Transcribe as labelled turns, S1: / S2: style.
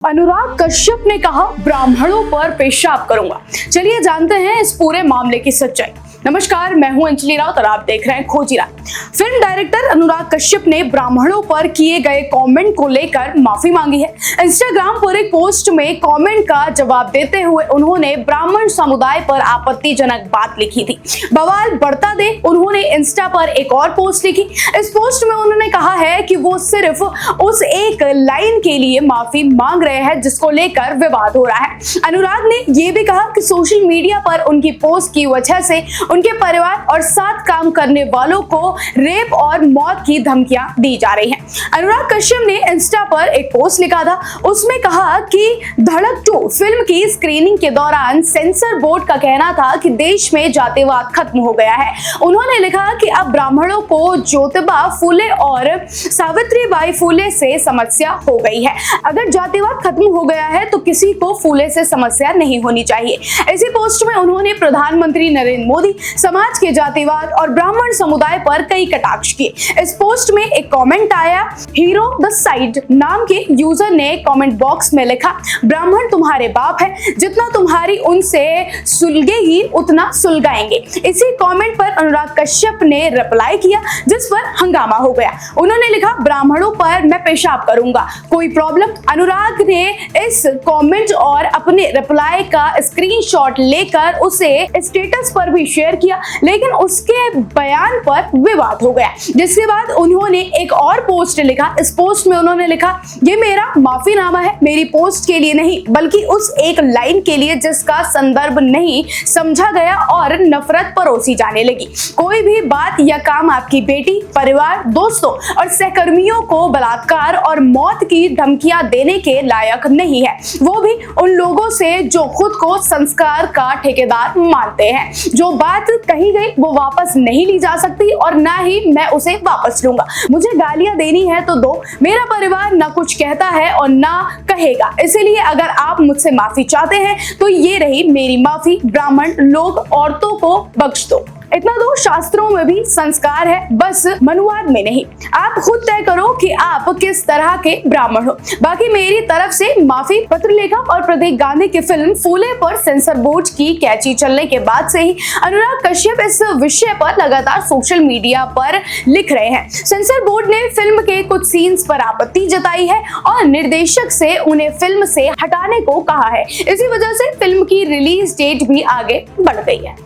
S1: अनुराग कश्यप ने कहा ब्राह्मणों पर पेशाब करूंगा। चलिए जानते हैं इस पूरे मामले की सच्चाई। नमस्कार, मैं हूं अंजलि राउत और आप देख रहे हैं खोजीरा। फिल्म डायरेक्टर अनुराग कश्यप ने ब्राह्मणों पर किए गए कमेंट को लेकर माफी मांगी है। इंस्टाग्राम पर एक पोस्ट में कमेंट का जवाब देते हुए उन्होंने ब्राह्मण समुदाय पर आपत्तिजनक बात लिखी थी। बवाल बढ़ता दे उन्होंने इंस्टा पर एक और पोस्ट लिखी। इस पोस्ट में उन्होंने कहा है कि वो सिर्फ उस एक लाइन के लिए माफी मांग रहे हैं जिसको लेकर विवाद हो रहा है। अनुराग ने यह भी कहा कि सोशल मीडिया पर उनकी पोस्ट की वजह से उनके परिवार और साथ काम करने वालों को रेप और मौत की धमकियां दी जा रही हैं। अनुराग कश्यप ने इंस्टा पर एक पोस्ट लिखा था। उसमें कहा कि धड़क 2 फिल्म की स्क्रीनिंग के दौरान सेंसर बोर्ड का कहना था कि देश में जातिवाद खत्म हो गया है। उन्होंने लिखा कि अब ब्राह्मणों को ज्योतिबा फुले और सावित्रीबाई फुले से समस्या हो गई है। अगर जातिवाद खत्म हो गया है तो किसी को फुले से समस्या नहीं होनी चाहिए। इसी पोस्ट में उन्होंने प्रधानमंत्री नरेंद्र मोदी, समाज के जातिवाद और ब्राह्मण समुदाय पर कई कटाक्ष किए। इस पोस्ट में एक कमेंट आया। हीरो द साइड नाम के यूजर ने कमेंट बॉक्स में लिखा, ब्राह्मण तुम्हारे बाप है, जितना तुम्हारी उनसे सुलगेगी उतना सुलगाएंगे। इसी कमेंट पर अनुराग कश्यप ने रिप्लाई किया जिस पर हंगामा हो गया। उन्होंने लिखा, ब्राह्मणों पर मैं पेशाब करूंगा, कोई प्रॉब्लम। अनुराग ने इस कमेंट और अपने रिप्लाई का स्क्रीनशॉट लेकर उसे स्टेटस पर भी शेयर किया, लेकिन उसके बयान पर विवाद हो गया। जिसके बाद उन्होंने एक और पोस्ट लिखा। इस पोस्ट में उन्होंने लिखा, ये मेरा माफीनामा है, मेरी पोस्ट के लिए नहीं बल्कि उस एक लाइन के लिए जिसका संदर्भ नहीं समझा गया और नफरत परोसी जाने लगी। कोई भी बात या काम आपकी बेटी, परिवार, दोस्तों और सहकर्मियों को बलात्कार और मौत की धमकियां देने के लायक नहीं है, वो भी उन लोगों से जो खुद को संस्कार का ठेकेदार मानते हैं। जो बात कही गई वो वापस नहीं ली जा सकती और ना ही मैं उसे वापस लूंगा। मुझे गालियां देनी है तो दो, मेरा परिवार ना कुछ कहता है और ना कहेगा, इसीलिए अगर आप मुझसे माफी चाहते हैं तो ये रही मेरी माफी। ब्राह्मण लोग औरतों को बख्श दो। इतना तो शास्त्रों में भी संस्कार है, बस मनुवाद में नहीं। आप खुद तय करो कि आप किस तरह के ब्राह्मण हो। बाकी मेरी तरफ से माफी। पत्र लेखक और प्रतीक गांधी की फिल्म फूले पर सेंसर बोर्ड की कैची चलने के बाद से ही अनुराग कश्यप इस विषय पर लगातार सोशल मीडिया पर लिख रहे हैं। सेंसर बोर्ड ने फिल्म के कुछ सीन्स पर आपत्ति जताई है और निर्देशक से उन्हें फिल्म से हटाने को कहा है। इसी वजह से फिल्म की रिलीज डेट भी आगे बढ़ गई है।